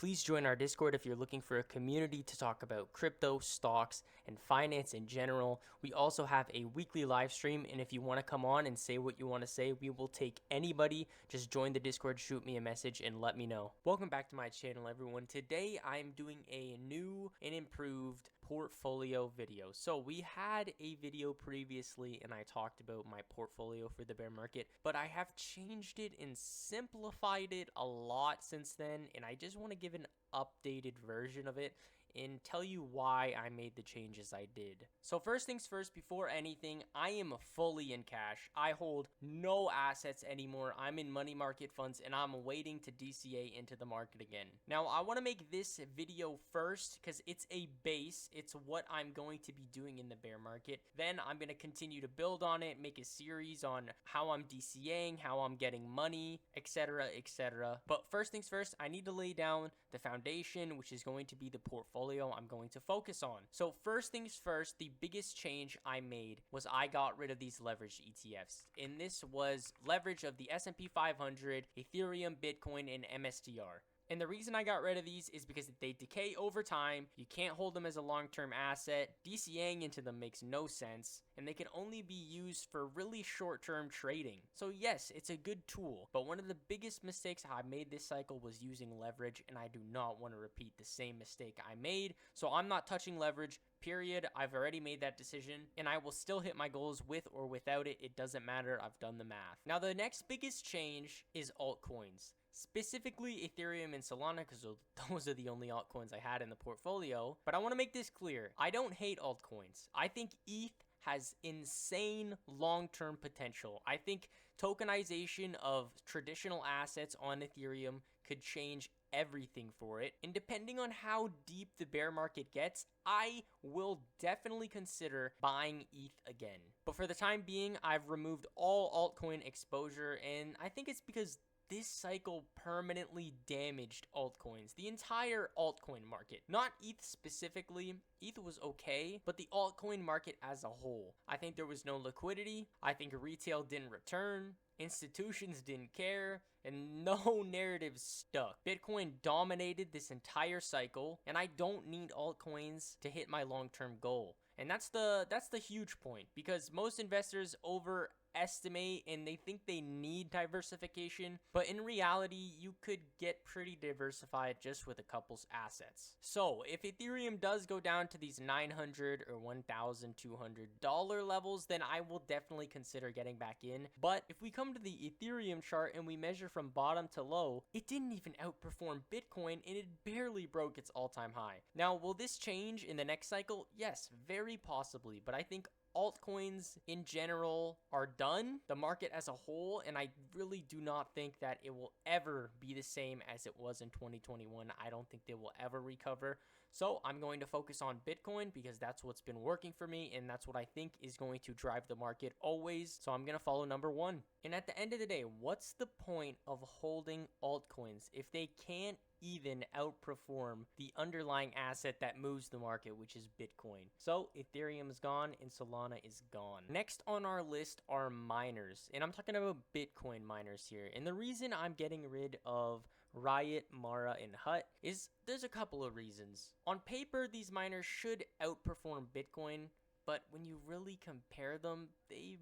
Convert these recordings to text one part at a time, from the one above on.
Please join our Discord if you're looking for a community to talk about crypto, stocks, and finance in general. We also have a weekly live stream, and if you want to come on and say what you want to say, we will take anybody. Just join the Discord, shoot me a message, and let me know. Welcome back to my channel, everyone. Today, I'm doing a new and improved portfolio video. So we had a video previously, and I talked about my portfolio for the bear market, but I have changed it and simplified it a lot since then, and I just want to give an updated version of it and tell you why I made the changes I did. So first things first, before anything, I am fully in cash. I hold no assets anymore. I'm in money market funds and I'm waiting to DCA into the market again. Now, I want to make this video first because it's a base. It's what I'm going to be doing in the bear market. Then I'm going to continue to build on it, make a series on how I'm DCAing, how I'm getting money, etc., etc. But first things first, I need to lay down the foundation, which is going to be the portfolio I'm going to focus on. So first things first, the biggest change I made was I got rid of these leveraged ETFs. And this was leverage of the S&P 500, Ethereum, Bitcoin, and MSTR. And the reason I got rid of these is because they decay over time. You can't hold them as a long-term asset. DCAing into them makes no sense. And they can only be used for really short-term trading. So yes, it's a good tool. But one of the biggest mistakes I made this cycle was using leverage. And I do not want to repeat the same mistake I made. So I'm not touching leverage. Period. I've already made that decision and I will still hit my goals with or without it. It doesn't matter. I've done the math. Now, the next biggest change is altcoins. Specifically Ethereum and Solana, because those are the only altcoins I had in the portfolio. But I want to make this clear. I don't hate altcoins. I think ETH has insane long-term potential. I think tokenization of traditional assets on Ethereum could change everything for it. And depending on how deep the bear market gets, I will definitely consider buying ETH again. But for the time being, I've removed all altcoin exposure, and I think it's because this cycle permanently damaged altcoins, the entire altcoin market. Not ETH specifically. ETH was okay, but the altcoin market as a whole. I think there was no liquidity. I think retail didn't return. Institutions didn't care, and no narrative stuck. Bitcoin dominated this entire cycle, and I don't need altcoins to hit my long-term goal. And that's the huge point, because most investors overestimate and they think they need diversification, but in reality, you could get pretty diversified just with a couple's assets. So if Ethereum does go down to these $900 or $1,200 levels, then I will definitely consider getting back in. But if we come to the Ethereum chart and we measure from bottom to low, it didn't even outperform Bitcoin and it barely broke its all-time high. Now, will this change in the next cycle? Yes, very possibly, but I think altcoins in general are done, the market as a whole, and I really do not think that it will ever be the same as it was in 2021. I don't think they will ever recover. So I'm going to focus on Bitcoin because that's what's been working for me, and that's what I think is going to drive the market always. So I'm going to follow number one. And at the end of the day, what's the point of holding altcoins if they can't even outperform the underlying asset that moves the market, which is Bitcoin? So Ethereum is gone and Solana is gone. Next on our list are miners, and I'm talking about Bitcoin miners here. And the reason I'm getting rid of Riot, Mara, and Hut is there's a couple of reasons. On paper, these miners should outperform Bitcoin, but when you really compare them, they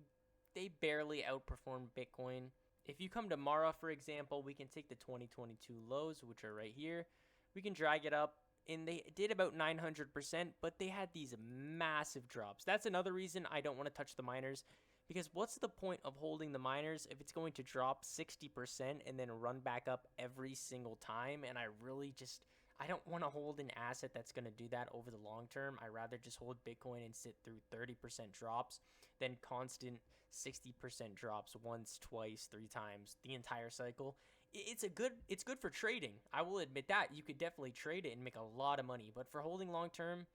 barely outperform Bitcoin. If you come to Mara, for example, we can take the 2022 lows, which are right here. We can drag it up, and they did about 900%, but they had these massive drops. That's another reason I don't want to touch the miners, because what's the point of holding the miners if it's going to drop 60% and then run back up every single time? And I don't want to hold an asset that's going to do that over the long term. I'd rather just hold Bitcoin and sit through 30% drops than constant 60% drops once, twice, 3 times the entire cycle. It's good for trading. I will admit that. You could definitely trade it and make a lot of money, but for holding long term,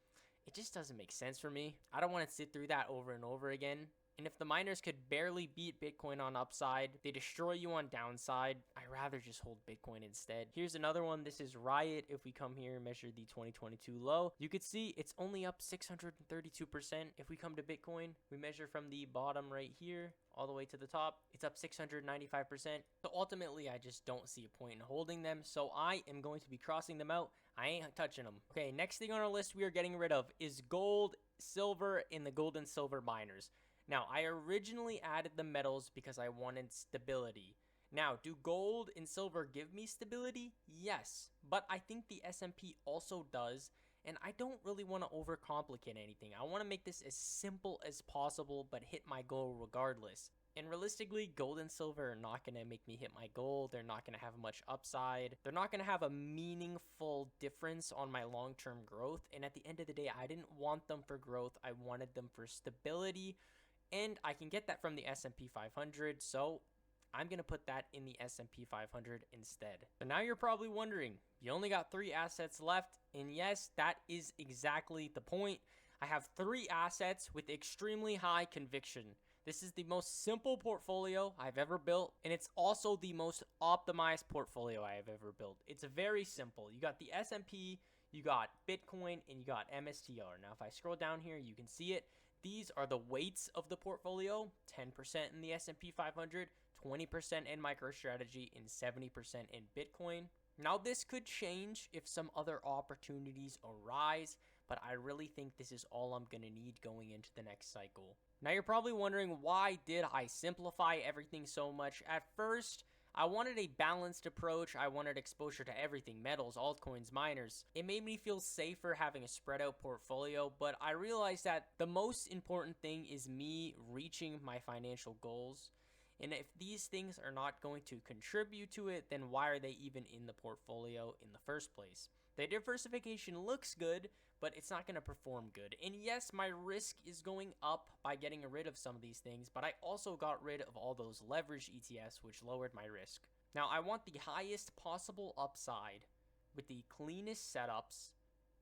it just doesn't make sense for me. I don't want to sit through that over and over again. And if the miners could barely beat Bitcoin on upside, they destroy you on downside, I'd rather just hold Bitcoin instead. Here's another one. This is Riot. If we come here and measure the 2022 low, you could see it's only up 632%. If we come to Bitcoin, we measure from the bottom right here all the way to the top, it's up 695%. So ultimately, I just don't see a point in holding them. So I am going to be crossing them out. I ain't touching them. Okay, next thing on our list we are getting rid of is gold, silver, and the gold and silver miners. Now, I originally added the metals because I wanted stability. Now, do gold and silver give me stability? Yes, but I think the S&P also does, and I don't really want to overcomplicate anything. I want to make this as simple as possible, but hit my goal regardless. And realistically, gold and silver are not going to make me hit my goal. They're not going to have much upside. They're not going to have a meaningful difference on my long-term growth. And at the end of the day, I didn't want them for growth. I wanted them for stability. And I can get that from the S&P 500, so I'm going to put that in the S&P 500 instead. So now you're probably wondering, you only got 3 assets left, and yes, that is exactly the point. I have 3 assets with extremely high conviction. This is the most simple portfolio I've ever built, and it's also the most optimized portfolio I have ever built. It's very simple. You got the S&P, you got Bitcoin, and you got MSTR. Now, if I scroll down here, you can see it. These are the weights of the portfolio, 10% in the S&P 500, 20% in MicroStrategy, and 70% in Bitcoin. Now, this could change if some other opportunities arise, but I really think this is all I'm going to need going into the next cycle. Now, you're probably wondering, why did I simplify everything so much? At first, I wanted a balanced approach. I wanted exposure to everything, metals, altcoins, miners. It made me feel safer having a spread out portfolio, but I realized that the most important thing is me reaching my financial goals. And if these things are not going to contribute to it, then why are they even in the portfolio in the first place? The diversification looks good, but it's not going to perform good. And yes, my risk is going up by getting rid of some of these things, but I also got rid of all those leveraged ETFs, which lowered my risk. Now, I want the highest possible upside with the cleanest setups,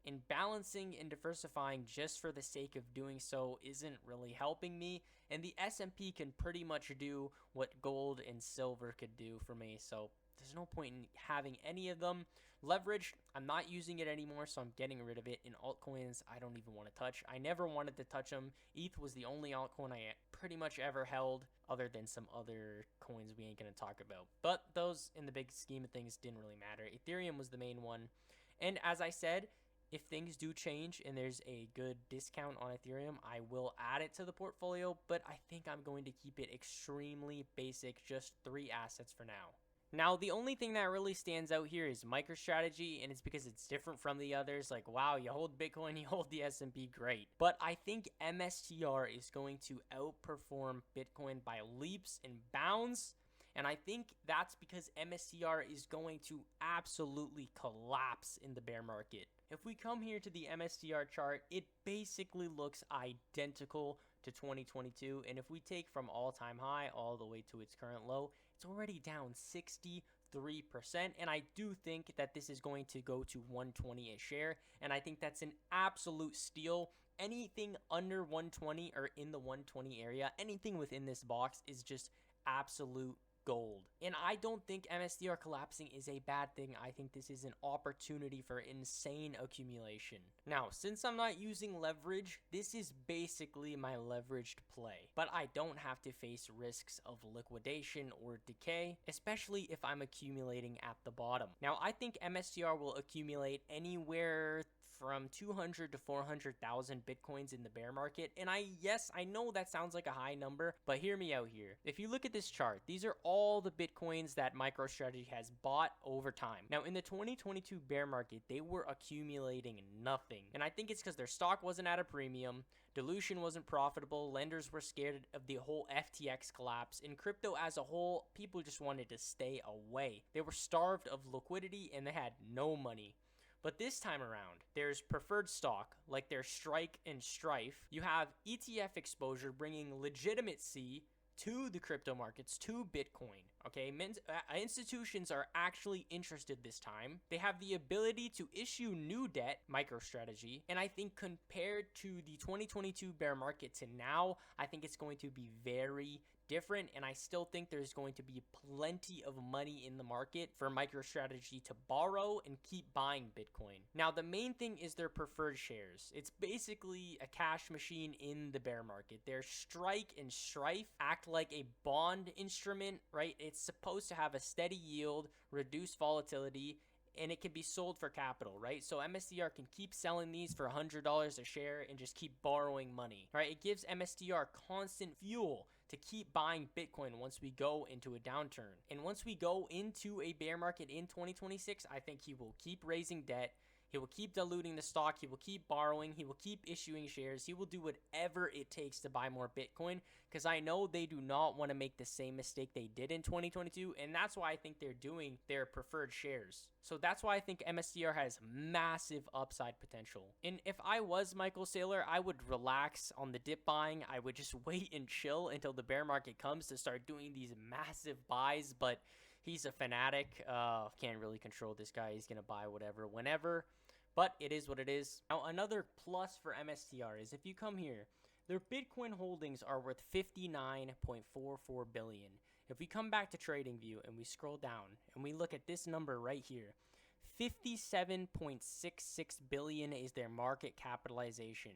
and balancing and diversifying just for the sake of doing so isn't really helping me, and the S&P can pretty much do what gold and silver could do for me, so there's no point in having any of them. Leveraged, I'm not using it anymore, so I'm getting rid of it. In altcoins, I don't even want to touch. I never wanted to touch them. ETH was the only altcoin I pretty much ever held, other than some other coins we ain't going to talk about. But those, in the big scheme of things, didn't really matter. Ethereum was the main one. And as I said, if things do change and there's a good discount on Ethereum, I will add it to the portfolio, but I think I'm going to keep it extremely basic, just 3 assets for now. Now, the only thing that really stands out here is MicroStrategy, and it's because it's different from the others. Like, wow, you hold Bitcoin, you hold the S&P, great. But I think MSTR is going to outperform Bitcoin by leaps and bounds. And I think that's because MSTR is going to absolutely collapse in the bear market. If we come here to the MSTR chart, it basically looks identical to 2022. And if we take from all-time high all the way to its current low, it's already down 63%. And I do think that this is going to go to 120 a share. And I think that's an absolute steal. Anything under 120 or in the 120 area, anything within this box is just absolute gold. And I don't think MSTR collapsing is a bad thing. I think this is an opportunity for insane accumulation. Now, since I'm not using leverage, this is basically my leveraged play. But I don't have to face risks of liquidation or decay, especially if I'm accumulating at the bottom. Now, I think MSTR will accumulate anywhere from 200 to 400,000 Bitcoins in the bear market. And yes, I know that sounds like a high number, but hear me out here. If you look at this chart, these are all the Bitcoins that MicroStrategy has bought over time. Now, in the 2022 bear market, they were accumulating nothing. And I think it's because their stock wasn't at a premium, dilution wasn't profitable, lenders were scared of the whole FTX collapse, and crypto as a whole, people just wanted to stay away. They were starved of liquidity and they had no money. But this time around, there's preferred stock, like there's Strike and Strife. You have ETF exposure bringing legitimacy to the crypto markets, to Bitcoin. Okay, institutions are actually interested this time. They have the ability to issue new debt, MicroStrategy, and I think compared to the 2022 bear market to now, I think it's going to be very different, and I still think there's going to be plenty of money in the market for MicroStrategy to borrow and keep buying Bitcoin. Now, the main thing is their preferred shares. It's basically a cash machine in the bear market. Their Strike and Strife act like a bond instrument, right? It's supposed to have a steady yield, reduce volatility, and it can be sold for capital, right? So MSTR can keep selling these for $100 a share and just keep borrowing money, right? It gives MSTR constant fuel to keep buying Bitcoin once we go into a downturn. And once we go into a bear market in 2026, I think he will keep raising debt. He will keep diluting the stock. He will keep borrowing. He will keep issuing shares. He will do whatever it takes to buy more Bitcoin, because I know they do not want to make the same mistake they did in 2022, and that's why I think they're doing their preferred shares. So that's why I think MSTR has massive upside potential. And if I was Michael Saylor, I would relax on the dip buying. I would just wait and chill until the bear market comes to start doing these massive buys, but he's a fanatic. Can't really control this guy. He's going to buy whatever, whenever. But it is what it is. Now, another plus for MSTR is if you come here, their Bitcoin holdings are worth $59.44 billion. If we come back to TradingView and we scroll down and we look at this number right here, $57.66 billion is their market capitalization.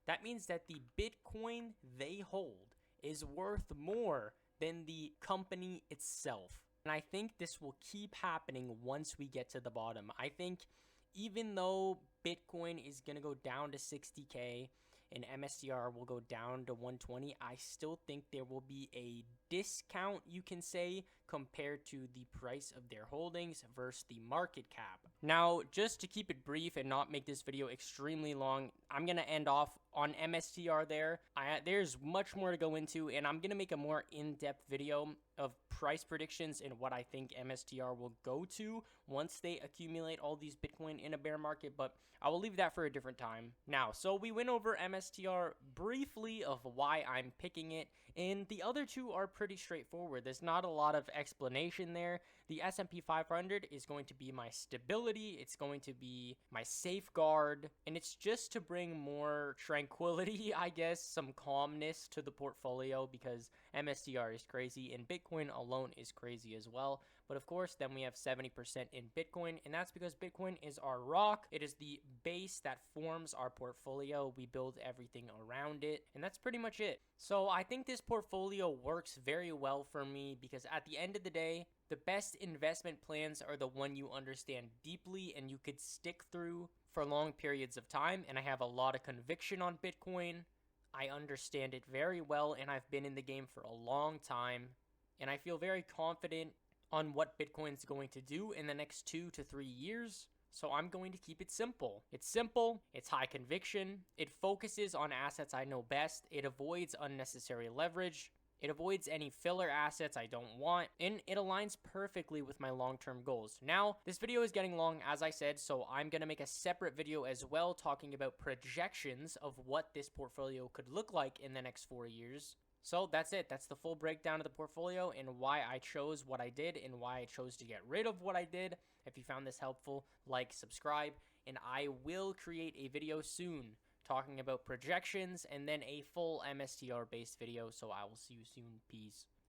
That means that the Bitcoin they hold is worth more than the company itself. And I think this will keep happening once we get to the bottom. I think even though Bitcoin is going to go down to 60K and MSTR will go down to 120, I still think there will be a discount, you can say, compared to the price of their holdings versus the market cap. Now, just to keep it brief and not make this video extremely long, I'm going to end off on MSTR there. There's much more to go into, and I'm going to make a more in-depth video of price predictions and what I think MSTR will go to once they accumulate all these Bitcoin in a bear market, but I will leave that for a different time. Now, so we went over MSTR briefly of why I'm picking it, and the other two are pretty straightforward. There's not a lot of explanation there. The S&P 500 is going to be my stability, it's going to be my safeguard, and it's just to bring more tranquility, I guess, some calmness to the portfolio, because MSTR is crazy and Bitcoin alone is crazy as well. But of course, then we have 70% in Bitcoin, and that's because Bitcoin is our rock. It is the base that forms our portfolio. We build everything around it, and that's pretty much it. So I think this portfolio works very well for me, because at the end of the day, the best investment plans are the one you understand deeply and you could stick through for long periods of time. And I have a lot of conviction on Bitcoin. I understand it very well, and I've been in the game for a long time, and I feel very confident on what Bitcoin's going to do in the next 2 to 3 years. So I'm going to keep it simple. It's simple, it's high conviction, it focuses on assets I know best, it avoids unnecessary leverage, it avoids any filler assets I don't want, and it aligns perfectly with my long-term goals. Now, this video is getting long, as I said, so I'm going to make a separate video as well talking about projections of what this portfolio could look like in the next 4 years. So that's it. That's the full breakdown of the portfolio and why I chose what I did and why I chose to get rid of what I did. If you found this helpful, like, subscribe, and I will create a video soon talking about projections and then a full MSTR based video. So I will see you soon. Peace.